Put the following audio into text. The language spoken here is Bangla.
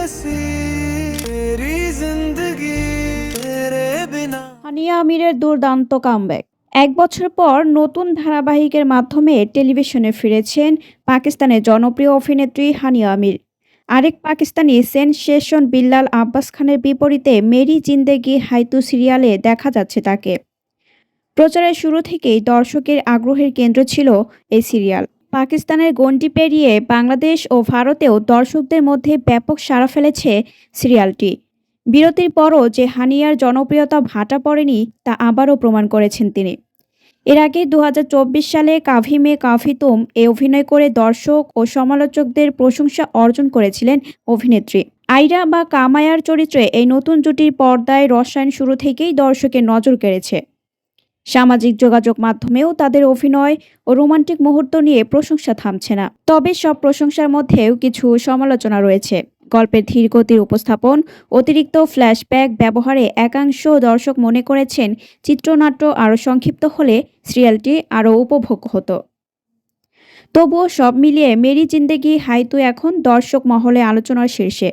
बसी मेरी जिंदगी तेरे बिना। হানিয়া আমিরের দুর্দান্ত কামব্যাক। এক বছর পর নতুন ধারাবাহিকের মাধ্যমে টেলিভিশনে ফিরেছেন পাকিস্তানের জনপ্রিয় অভিনেত্রী হানিয়া আমির। আরেক পাকিস্তানি সেনসেশন বিল্লাল আব্বাস খানের বিপরীতে মেরি জিন্দেগি হাইতু সিরিয়ালে দেখা যাচ্ছে তাকে। প্রচারের শুরু থেকেই দর্শকের আগ্রহের কেন্দ্র ছিল এই সিরিয়াল। পাকিস্তানের গণ্ডি পেরিয়ে বাংলাদেশ ও ভারতেও দর্শকদের মধ্যে ব্যাপক সাড়া ফেলেছে সিরিয়ালটি। বিরতির পরও যে হানিয়ার জনপ্রিয়তা ভাটা পড়েনি তা আবারও প্রমাণ করেছেন তিনি। এর আগে ২০২৪ সালে কাভি মে কাভি তুম এ অভিনয় করে দর্শক ও সমালোচকদের প্রশংসা অর্জন করেছিলেন অভিনেত্রী। আইরা বা কামায়ার চরিত্রে এই নতুন জুটির পর্দায় রসায়ন শুরু থেকেই দর্শকের নজর কেড়েছে। সামাজিক যোগাযোগ মাধ্যমেও তাদের অভিনয় ও রোমান্টিক মুহূর্ত নিয়ে প্রশংসা থামছে না। তবে সব প্রশংসার মধ্যেও কিছু সমালোচনা রয়েছে। গল্পের ধীরগতির উপস্থাপন, অতিরিক্ত ফ্ল্যাশব্যাক ব্যবহারে একাংশ দর্শক মনে করেছেন চিত্রনাট্য আরও সংক্ষিপ্ত হলে সিরিয়ালটি আরও উপভোগ্য হতো। তবুও সব মিলিয়ে মেরি জিন্দেগি হাইতু এখন দর্শক মহলে আলোচনার শীর্ষে।